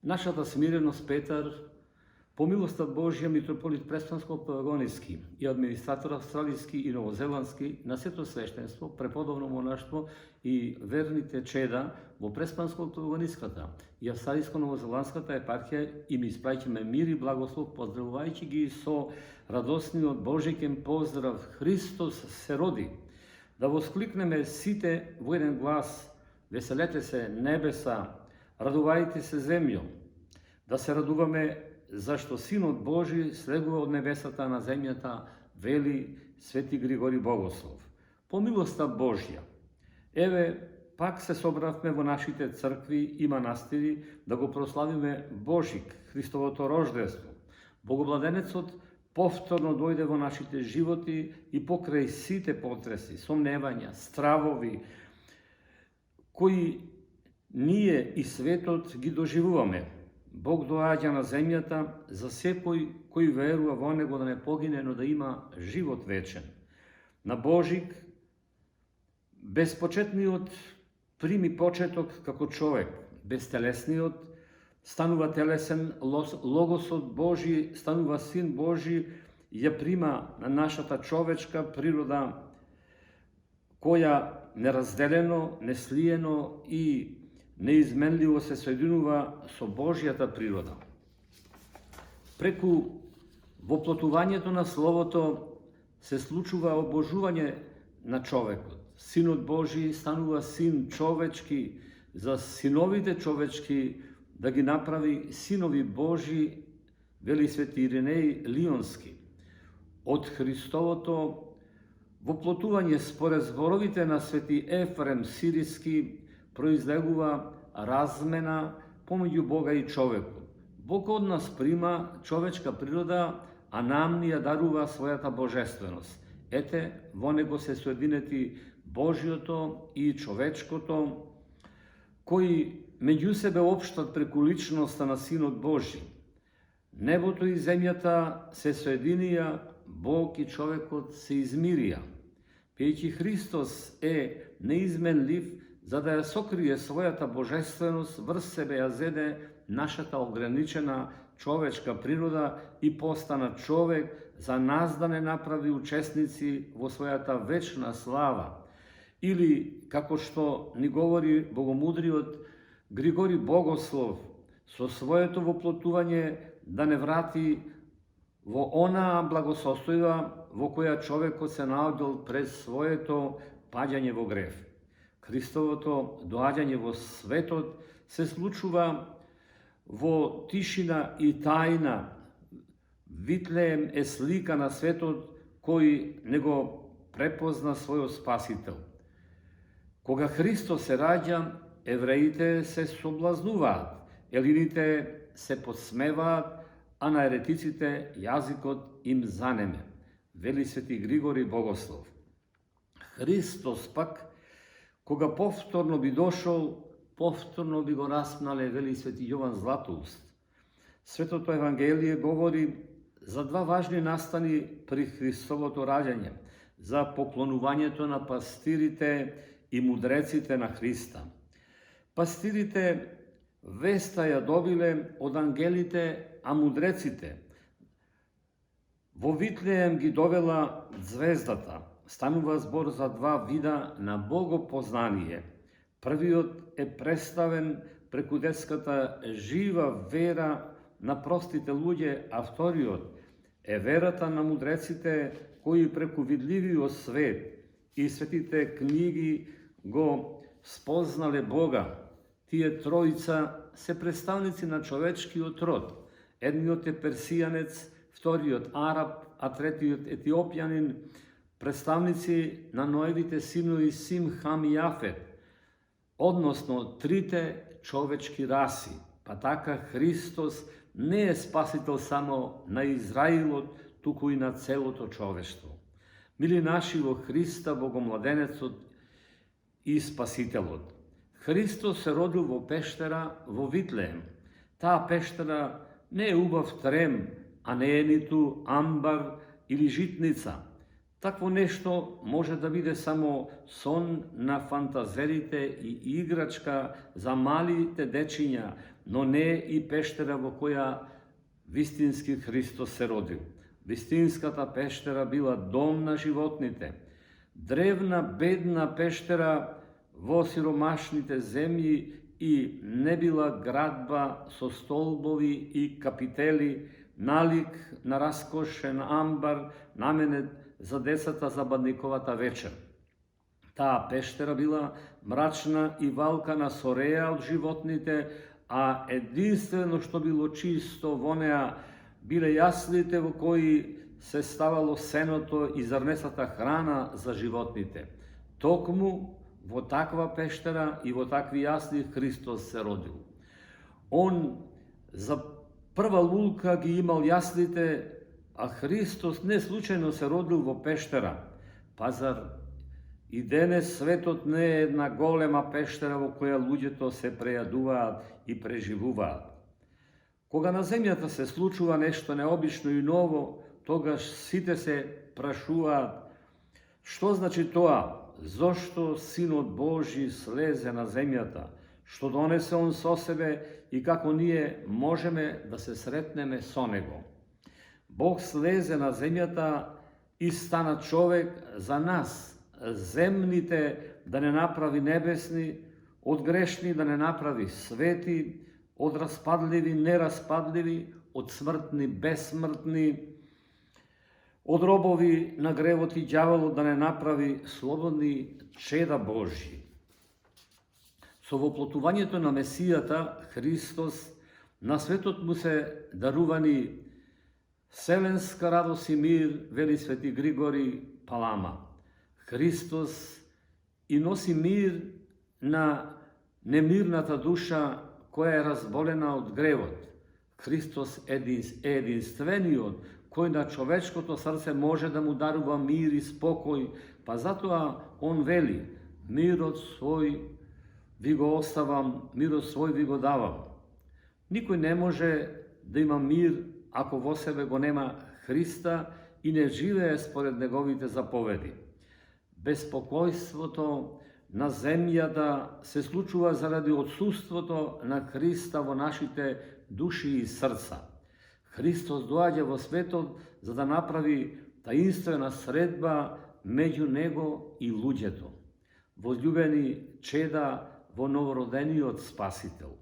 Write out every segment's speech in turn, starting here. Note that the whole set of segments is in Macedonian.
Нашата смиреност Петар, по милоста Божја, митрополит Преспанско-Пелагонски и администратор австралијски и новозеландски на сето свештенство, преподобно монаштво и верните чеда во Преспанско-Пелагониската и австралијско-новозеландската епархија им испраќаме мир и благослов, поздравувајќи ги со радосниот Божиќен поздрав Христос се роди. Да воскликнеме сите во еден глас: веселете се небеса, радувајте се земјо. Да се радуваме зашто Синот Божи слегува од небесата на земјата, вели Свети Григори Богослов. По милоста Божја, еве, пак се собравме во нашите цркви и манастири да го прославиме Божик, Христовото рождество. Богобладенецот повторно дојде во нашите животи и покрај сите потреси, сомневања, стравови, кои ние и светот ги доживуваме. Бог доаѓа на земјата за секој кој верува во Него да не погине, но да има живот вечен. На Божик, безпочетниот прими почеток како човек, безтелесниот станува телесен, Логосот Божи станува Син Божи, ја прима на нашата човечка природа, која неразделено, неслиено и неизменливо се соединува со Божјата природа. Преку воплотувањето на Словото се случува обожување на човекот. Синот Божи станува Син човечки, за синовите човечки да ги направи синови Божи, вели Свети Иринеј Лионски. Од Христовото воплотување според зборовите на Свети Ефрем Сириски произлегува размена помеѓу Бога и човекот. Бог од нас прима човечка природа, а нам ни ја дарува својата божественост. Ете, во Него се соединети Божјото и човечкото, кои меѓу себе општат преку личноста на Синот Божи. Небото и земјата се соединија, Бог и човекот се измирија. Пејќи Христос е неизменлив, за да ја сокрие својата божественост, врз себе ја зеде нашата ограничена човечка природа и постана човек за нас да не направи учесници во својата вечна слава. Или, како што ни говори богомудриот Григори Богослов, со своето воплотување да не врати во онаа благосостојба во која човекот се наоѓал пред своето паѓање во грев. Христовото доаѓање во светот се случува во тишина и тајна. Витлеем е слика на светот кој не го препозна својот Спасител. Кога Христос се раѓа, евреите се соблазнуваат, елините се подсмеваат, а на еретиците јазикот им занеме, вели Свети Григори Богослов. Христос пак, кога повторно би дошол, повторно би го распнале, вели Свети Јован Златоуст. Светото Евангелие говори за два важни настани при Христовото раѓање, за поклонувањето на пастирите и мудреците на Христа. Пастирите веста ја добиле од ангелите, а мудреците во Витлеем ги довела звездата. Станува збор за два вида на богопознание. Првиот е представен преку детската жива вера на простите луѓе, а вториот е верата на мудреците кои преку видливиот свет и светите книги го спознале Бога. Тие тројца се представници на човечкиот род. Едниот е персијанец, вториот араб, а третиот етиопјанин, представници на Ноевите синови Сим, Хам и Јафет, односно трите човечки раси. Па така Христос не е спасител само на Израилот, туку и на целото човештво. Мили наши во Христа, Богомладенецот и Спасителот. Христос се родил во пештера во Витлеем. Таа пештера не е убав трем, а не е ниту амбар или житница. Такво нешто може да биде само сон на фантазерите и играчка за малите дечиња, но не и пештера во која вистински Христос се родил. Вистинската пештера била дом на животните, древна, бедна пештера во сиромашните земји и не била градба со столбови и капители, налик на раскошен амбар, наменет за децата за бадниковата вечер. Таа пештера била мрачна и валкана со реа од животните, а единствено што било чисто во неа биле јаслите во кои се ставало сеното и зрнесата храна за животните. Токму во таква пештера и во такви јасли Христос се родил. Он за прва лулка ги имал јаслите, а Христос не случајно се родил во пештера. Пазар, и денес светот не е една голема пештера во која луѓето се прејадуваат и преживуваат. Кога на земјата се случува нешто необично и ново, тогаш сите се прашуваат што значи тоа, зошто Синот Божи слезе на земјата, што донесе Он со себе и како ние можеме да се сретнеме со Него. Бог слезе на земјата и стана човек за нас, земните да не направи небесни, од грешни да не направи свети, од распадливи нераспадливи, од смртни безсмртни, од робови на гревот и ѓаволот да не направи слободни чеда Божји. Со воплотувањето на Месијата, Христос, на светот му се дарувани вселенска радост и мир, вели свети Григори Палама. Христос и носи мир на немирната душа која е разболена од гревот. Христос е единствениот кој на човечкото срце може да му дарува мир и спокој, па затоа Он вели: мирот свој ви го оставам, мирот свој ви го давам. Никој не може да има мир ако во себе го нема Христа и не живее според неговите заповеди. Безпокојството на земјата се случува заради отсуството на Христа во нашите души и срца. Христос доаѓа во светот за да направи таинствена средба меѓу Него и луѓето. Возљубени чеда во новородениот Спасител.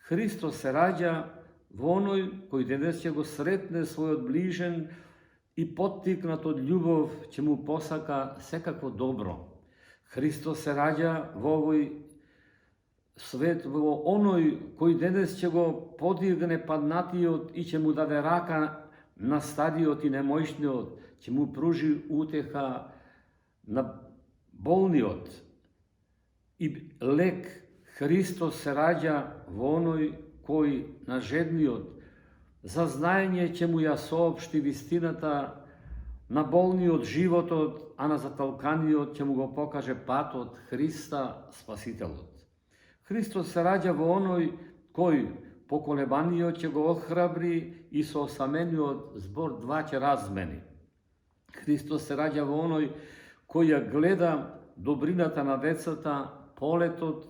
Христос се раѓа во оној кој денес ќе го сретне својот ближен и поттикнат од љубов ќе му посака секако добро. Христос се раѓа во овој свет, во оној кој денес ќе го подигне паднатиот и ќе му даде рака на стариот и немојшниот, ќе му пружи утеха на болниот. И лек Христос се раѓа во оној кој на жедниот за знаење ќе му ја соопшти вистината, на болниот животот, а на заталканиот ќе му го покаже патот Христа Спасителот. Христос се раѓа во оној кој поколебаниот ќе го охрабри и со осамениот збор два ќе размени. Христос се раѓа во оној кој ја гледа добрината на децата, полетот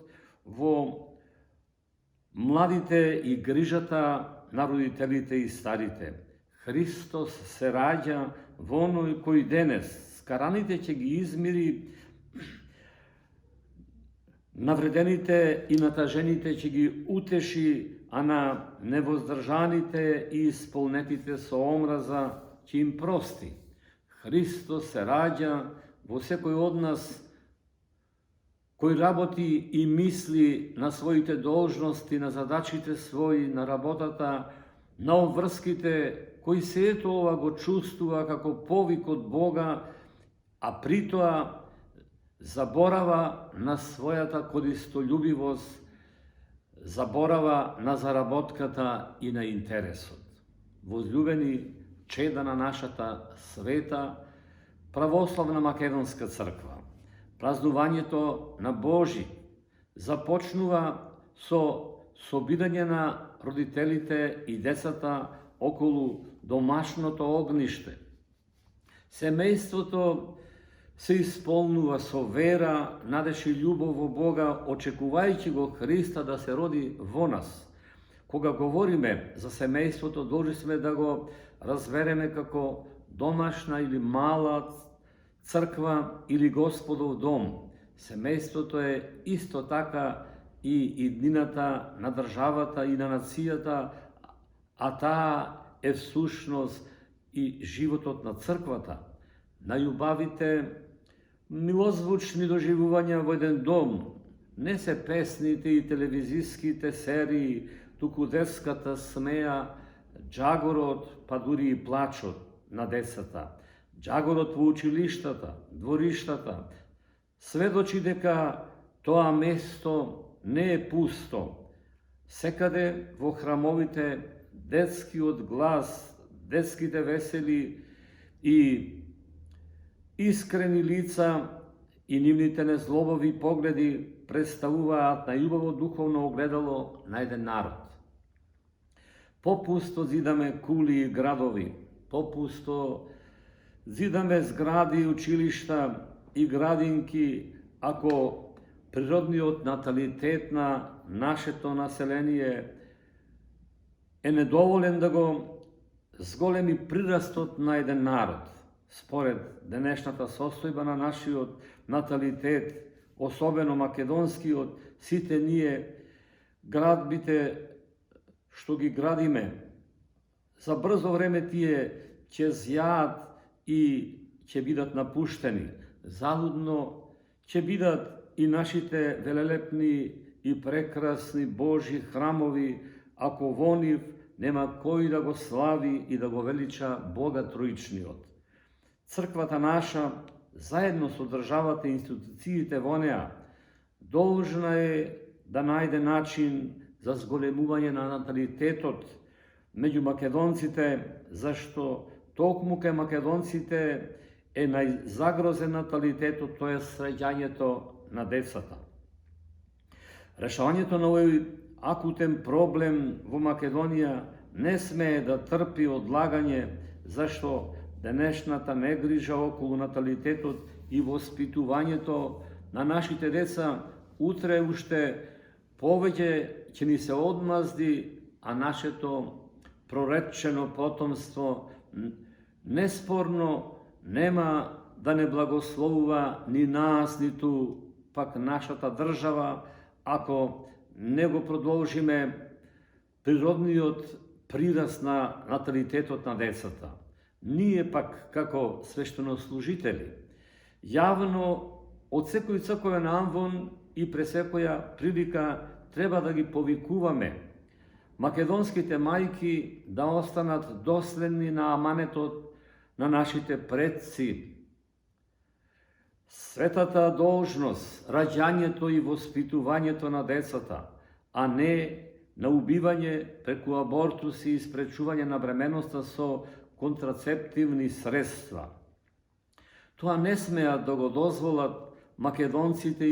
во младите и грижата на родителите и старите. Христос се раѓа во оној кој денес скараните ќе ги измири, навредените и натажените ќе ги утеши, а на невоздржаните и исполнетите со омраза ќе им прости. Христос се раѓа во секој од нас кој работи и мисли на своите должности, на задачите своји, на работата, на обврските, кој сето ова го чувствува како повик од Бога, а притоа заборава на својата користолюбивост, заборава на заработката и на интересот. Возљубени чеда на нашата света православна македонска црква, празнувањето на Божи започнува со собирање на родителите и децата околу домашното огниште. Семејството се исполнува со вера, надеж и љубов во Бога, очекувајќи го Христа да се роди во нас. Кога говориме за семејството, должни сме да го разбереме како домашна или мала црква или Господов дом. Семејството е исто така и иднината на државата и на нацијата, а таа е всушност и животот на црквата. Најубавите милозвучни доживувања во еден дом не се песните и телевизиските серии, туку детската смеја, джагорот, па дури и плачот на децата. Джагорот во училиштата, двориштата, сведочи дека тоа место не е пусто. Секаде во храмовите детскиот глас, детските весели и искрени лица и нивните незлобови погледи представуваат најубаво духовно огледало на еден народ. Попусто зидаме кули и градови, попусто зидаме згради, училишта и градинки, ако природниот наталитет на нашето население е недоволен да го зголеми прирастот на еден народ. Според денешната состојба на нашиот наталитет, особено македонскиот, сите ние градбите што ги градиме, за брзо време тие ќе зјаат и ќе бидат напуштени. Залудно ќе бидат и нашите велелепни и прекрасни Божи храмови, ако во нив нема кој да го слави и да го велича Бога Троичниот. Црквата наша, заедно со државата и институциите во неа, должна е да најде начин за зголемување на наталитетот меѓу македонците, зашто токму кај македонците е најзагрозен наталитетот, тоа е среќањето на децата. Решавањето на овој акутен проблем во Македонија не смее да трпи одлагање, зашто денешната негрижа околу наталитетот и воспитувањето на нашите деца утре уште повеќе ќе ни се одмазди, а нашето проречено потомство неспорно нема да не благословува ни нас, ниту пак нашата држава, ако не го продолжиме природниот прираст на наталитетот на децата. Ние пак, како свештенослужители, јавно од секој црковен амвон и пред секоја прилика треба да ги повикуваме македонските мајки да останат доследни на аманетот на нашите предци. Светата должност, раѓањето и воспитувањето на децата, а не на убивање преку абортуси и спречување на бременоста со контрацептивни средства. Тоа не смеат да го дозволат македонците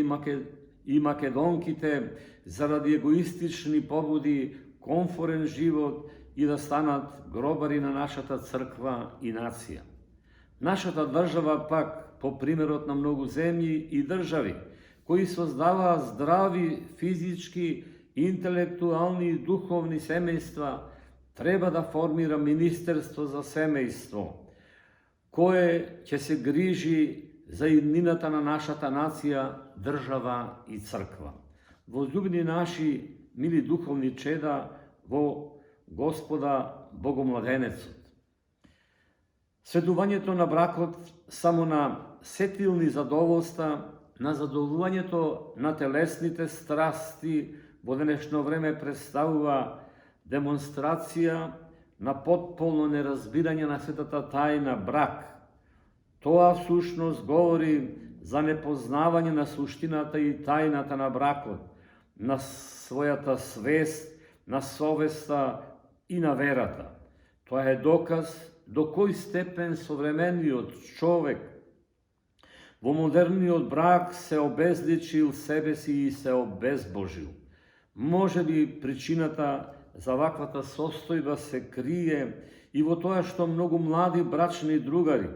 и македонките заради егоистични побуди, комфорен живот и да станат гробари на нашата црква и нација. Нашата држава пак, по примерот на многу земји и држави, кои создаваат здрави физички, интелектуални и духовни семејства, треба да формира Министерство за семејство, кое ќе се грижи за иднината на нашата нација, држава и црква. Возлюбени наши, мили духовни чеда во Господа Богомладенецот. Сведувањето на бракот само на сетилни задоволства, на задоволувањето на телесните страсти во денешно време представува демонстрација на потполно неразбирање на светата тајна брак. Тоа всушност говори за непознавање на суштината и тајната на бракот, на својата свест, на совеста и на верата. Тоа е доказ до кој степен современиот човек во модерниот брак се обезличил себе си и се обезбожил. Може би причината за ваквата состојба се крие и во тоа што многу млади брачни другари,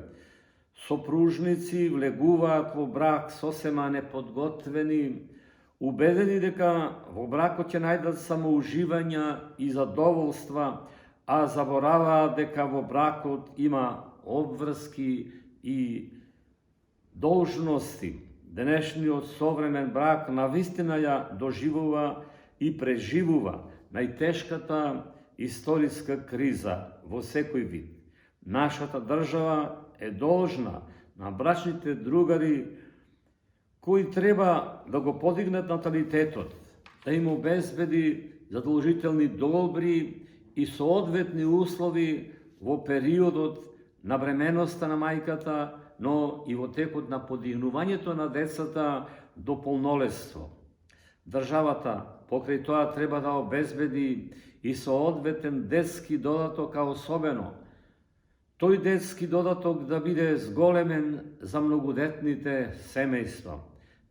сопружници влегуваат во брак сосема неподготвени, убедени дека во бракот ќе најдат самоуживања и задоволства, а забораваат дека во бракот има обврски и должности. Денешниот современ брак навистина ја доживува и преживува најтешката историска криза во секој вид. Нашата држава е должна на брачните другари кои треба да го подигнат наталитетот, да им обезбеди задолжителни добри и соодветни услови во периодот на бременоста на мајката, но и во текот на подигнувањето на децата до полнолетство. Државата покрај тоа треба да обезбеди и соодветен детски додаток, а особено тој детски додаток да биде зголемен за многодетните семејства.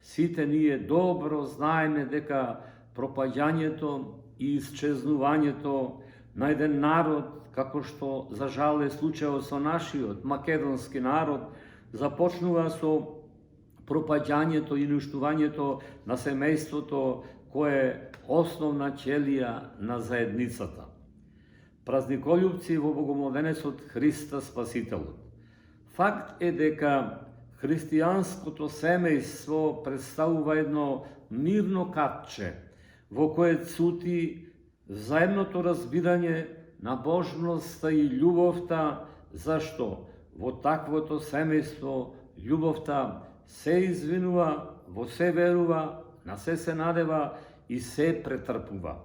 Сите ние добро знаеме дека пропаѓањето и исчезнувањето на еден народ, како што за жал е случајот со нашиот македонски народ, започнува со пропаѓањето и уништувањето на семејството кое е основна ćelија на заедницата. Празниколюбци во Богомладенецот Христа Спасителот. Факт е дека христијанското семејство представува едно мирно капче во кое цути заедното разбирање на божноста и љубовта, зашто во таквото семејство љубовта се извинува, во се верува, на се надева и се претрпува.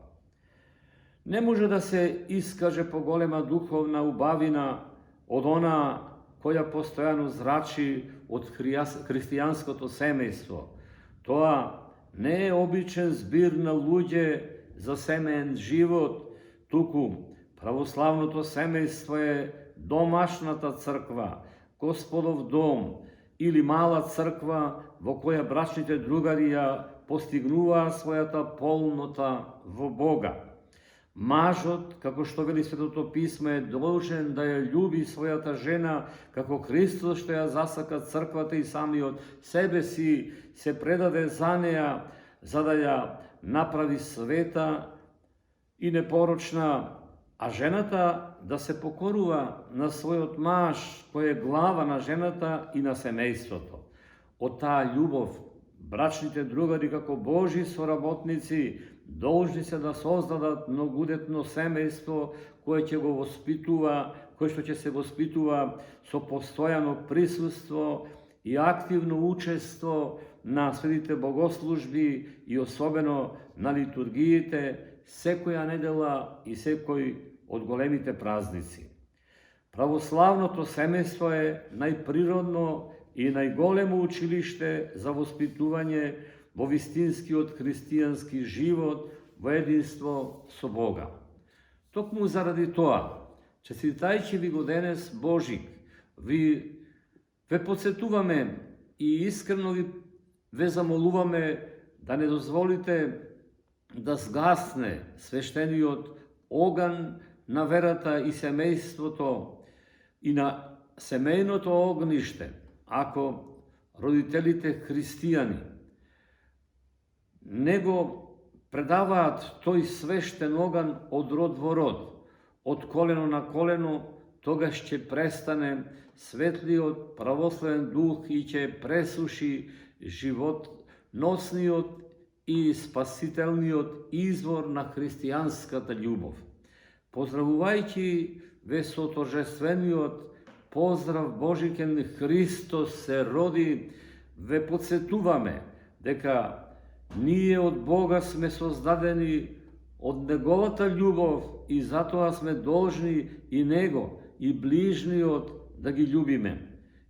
Не може да се искаже поголема духовна убавина од она која постојано зрачи од христијанското семејство. Тоа не е обичен збир на луѓе за семеен живот, туку православното семејство е домашната црква, Господов дом или мала црква во која брачните другари ја постигнуваа својата полнота во Бога. Мажот, како што вели Светото писмо, е должен да ја љуби својата жена, како Христос што ја засака црквата и самиот себе си се предаде за неја, за да ја направи света и непорочна, а жената да се покорува на својот маж, кој е глава на жената и на семејството. Од таа љубов, брачните другари како Божи соработници должни се да создадат многодетно семејство кое ќе го воспитува, кое што ќе се воспитува со постојано присуство и активно учество на светите богослужби и особено на литургиите, секоја недела и секој од големите празници. Православното семејство е најприродно и најголемо училиште за воспитување во вистинскиот христијански живот во единство со Бога. Токму заради тоа, честитајќи ви го денес Божик, ве потсетуваме и искрено ве замолуваме да не дозволите да сгасне свештениот оган на верата и семејството и на семејното огниште, ако родителите христијани не го предаваат тој свештен оган од род во род, од колено на колено, тогаш ќе престане светлиот православен дух и ќе пресуши животносниот и спасителниот извор на христијанската љубов. Поздравувајќи ве со торжествениот поздрав Божикен Христос се роди, ве потсетуваме дека ние од Бога сме создадени од Неговата љубов и затоа сме должни и Него и ближниот да ги љубиме.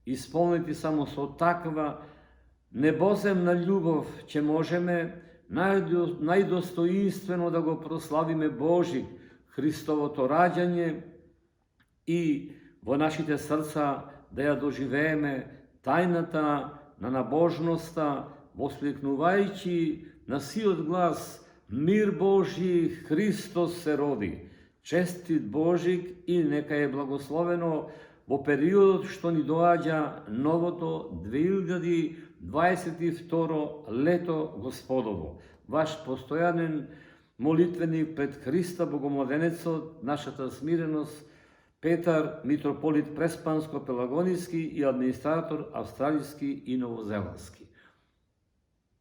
Исполнети само со таква небоземна љубов ќе можеме најдостоинствено да го прославиме Божик, Христовото раѓање и во нашите срца да ја доживееме тајната на набожноста, воскликнувајќи на сиот глас мир Божи, Христос се роди. Честит Божик и нека е благословено во периодот што ни доаѓа новото 2022 лето Господово. ваш постоянен молитвеник пред Христа Богомладенецот, нашата смиреност, Петар, митрополит Преспанско-Пелагонijski и администратор австралийски и новозеландски.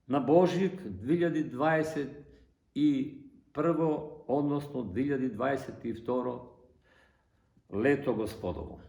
На Божик 2021, односно 2022 лето Господово.